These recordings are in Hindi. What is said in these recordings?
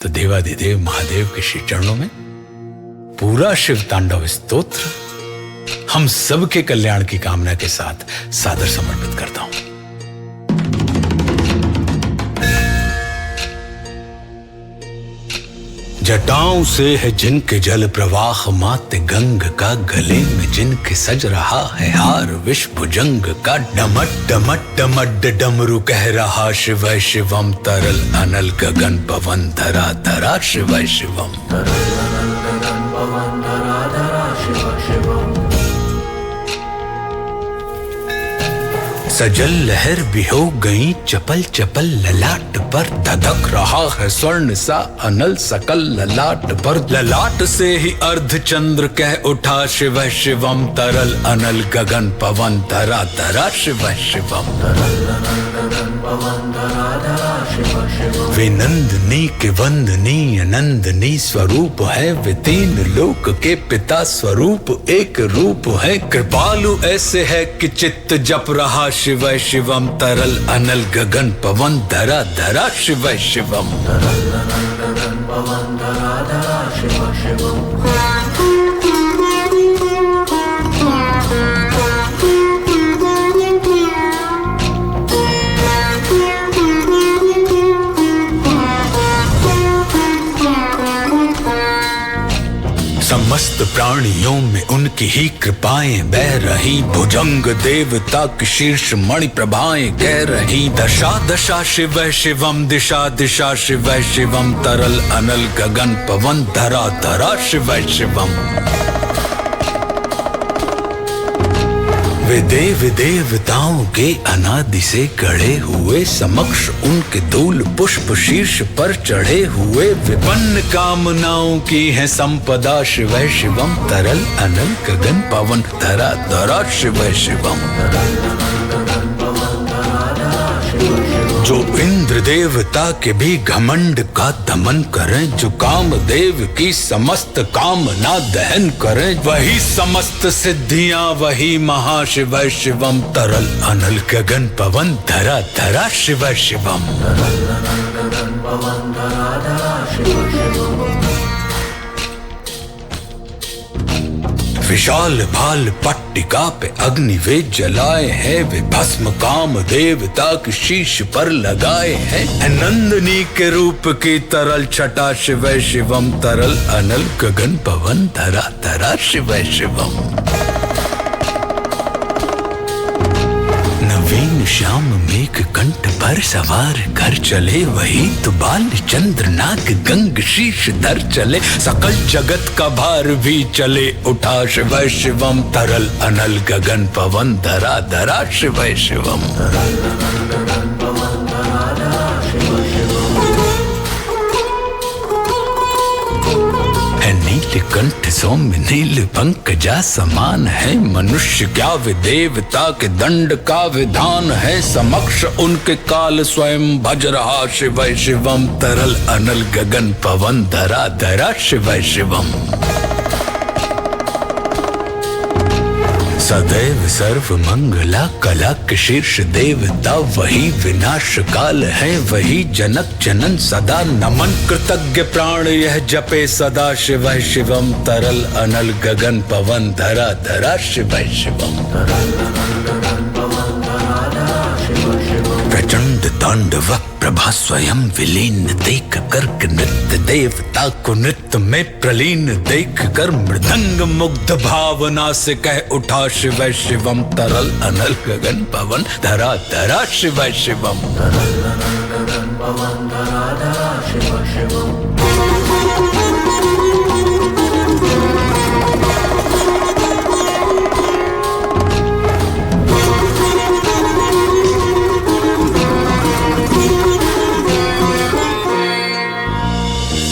तो देवाधिदेव महादेव के श्री चरणों में पूरा शिव तांडव स्तोत्र हम सबके कल्याण की कामना के साथ सादर समर्पित करता हूं। जटाओं से है जिनके जल प्रवाह मात गंग का, गले में जिनके सज रहा है हार विष भुजंग का, डमट डमट डमट डमरू कह रहा शिव शिवम, तरल अनल गगन पवन धरा धरा शिव शिवम, तरल अनल गगन पवन धरा धरा शिव शिवम। सजल लहर भी हो गई चपल चपल, ललाट पर धधक रहा है स्वर्ण सा अनल सकल, ललाट पर ललाट से ही अर्ध चंद्र कह उठा शिव शिवम, तरल अनल गगन पवन धरा धरा शिव शिवम, तरल अनल गगन पवन धरा धरा शिव शिवम। वे नंदनी के वंदनी अनंदनी स्वरूप है, वे तीन लोक के पिता स्वरूप एक रूप है, कृपालु ऐसे है कि चित्त जप रहा शिव शिवम, तरल अनल गगन पवन धरा धरा शिव शिवम, तरल अनल गगन पवन धरा धरा शिव शिवम। समस्त प्राणियों में उनकी ही कृपाएं बह रही, भुजंग देवता की शीर्ष मणि प्रभाएं कह रही, दशा दशा शिव शिवम, दिशा दिशा शिव शिवम, तरल अनल गगन पवन धरा धरा शिव शिवम। वे देव देवताओं के अनादि से गढ़े हुए, समक्ष उनके धूल पुष्प शीर्ष पर चढ़े हुए, विपन्न कामनाओं की है संपदा शिव शिवम, तरल अनल गगन पवन धरा धरा शिव शिवम, तरल अनल गगन पवन धरा धरा शिव शिवम। जो इंद्र देवता के भी घमंड का दमन करें, जो कामदेव की समस्त कामना दहन करें, वही समस्त सिद्धियां वही महाशिव शिवम, तरल अनल गगन पवन धरा धरा शिव शिवम, तरल अनल गगन पवन धरा धरा शिव शिवम। विशाल भाल पट्टिका पे अग्नि वे जलाए हैं, वे भस्म काम देवता की शीश पर लगाए हैं, नंदनी के रूप की तरल छटा शिव शिवम, तरल अनल गगन पवन धरा धरा शिव शिवम। नवीन श्याम मेघ कंठ पर सवार कर चले, वही तो बाल चंद्र नाग गंग शीश धर चले, सकल जगत का भार भी चले उठा शिव शिवम, तरल अनल गगन पवन धरा धरा शिव शिवम, तरल अनल गगन पवन धरा धरा शिव शिवम। नील कंठ सौम्य नील पंकजा समान है, मनुष्य क्या वे देवता के दंड का विधान है, समक्ष उनके काल स्वयं भज रहा शिव शिवम, तरल अनल गगन पवन धरा धरा शिव शिवम। सदैव सर्व मंगला कला के शीर्ष देवता, वही विनाश काल है वही जनक जनन, सदा नमन कृतज्ञ प्राण यह जपे सदा शिव शिवम, तरल अनल गगन पवन धरा धरा शिव शिवम, तरल अनल गगन पवन धरा धरा शिव शिवम। प्रचंड तांडव प्रभा स्वयं विलीन देख कर नृत्य देवता को नृत्य में प्रलीन देख कर, मृदंग मुग्ध भावना से कह उठा शिव शिवम, तरल अनल गगन पवन धरा धरा शिव शिवम, तरल अनल गगन पवन धरा धरा शिव शिवम।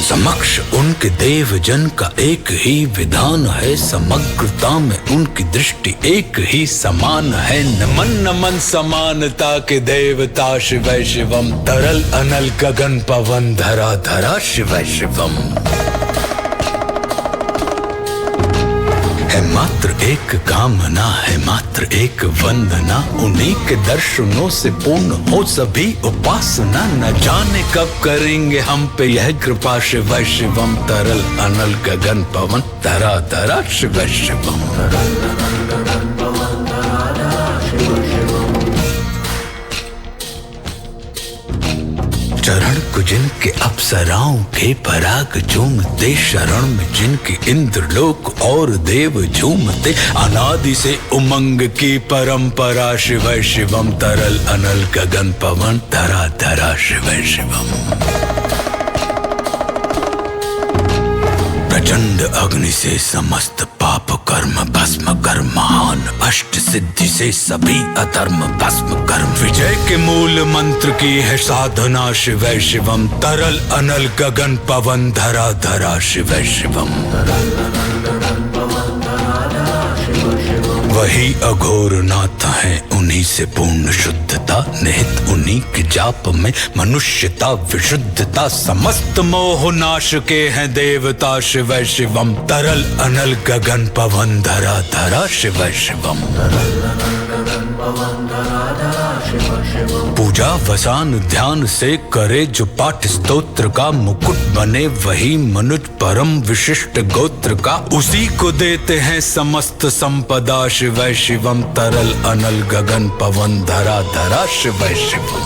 समक्ष उनके देव जन का एक ही विधान है, समग्रता में उनकी दृष्टि एक ही समान है, नमन नमन समानता के देवता शिव शिवम, तरल अनल गगन पवन धरा धरा शिव शिवम। है मात्र एक कामना, है मात्र एक वंदना, उन्हीं के दर्शनों से पूर्ण हो सभी उपासना। न जाने कब करेंगे हम पे यह कृपा, शिव शिवम तरल अनल गगन पवन धरा धरा शिव शिवम। चरण को जिनके अप्सराओं के पराग झूमते, शरण में जिनके इंद्रलोक और देव झूमते, अनादि से उमंग की परंपरा, शिव शिवम तरल अनल गगन पवन धरा धरा शिव शिवम। प्रचंड अग्नि से समस्त पाप कर्म भस्म कर, महान अष्ट सिद्धि से सभी अधर्म भस्म कर, विजय के मूल मंत्र की है साधना, शिव शिवम तरल अनल गगन पवन धरा धरा शिव शिवम। वही अघोर नाथ है, उन्हीं से पूर्ण शुद्धता, निहित उन्हीं के जाप में मनुष्यता विशुद्धता, समस्त मोह नाश के हैं देवता, शिव शिवम तरल अनल गगन पवन धरा धरा शिव शिवम। पूजा वसान ध्यान से करे जो पाठ स्तोत्र का, मुकुट बने वही मनुज परम विशिष्ट गोत्र का, उसी को देते हैं समस्त संपदा, शिव शिवम तरल अनल गगन पवन धरा धरा शिव शिवम।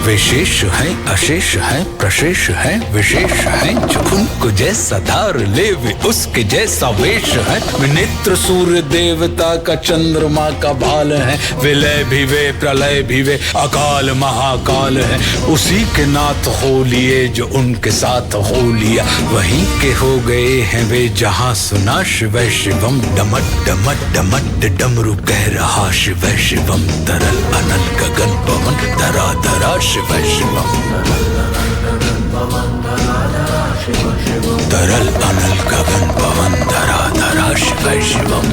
विशेष है अशेष है प्रशेष है विशेष है, जो उनको जैसा धार ले वे उसके जैसा वेश है, नेत्र सूर्य देवता का चंद्रमा का भाल है, विलय भी वे प्रलय भी वे अकाल महाकाल है, उसी के नाथ हो लिए जो उनके साथ हो लिया, वहीं के हो गए हैं वे जहां सुना, शिव शिवम डमट डमट डमट डमरू कह रहा, शिव शिवम तरल अनल गगन पवन धरा धरा शिव शिवम। तरल अनल गगन पवन धरा धरा शिव शिवम।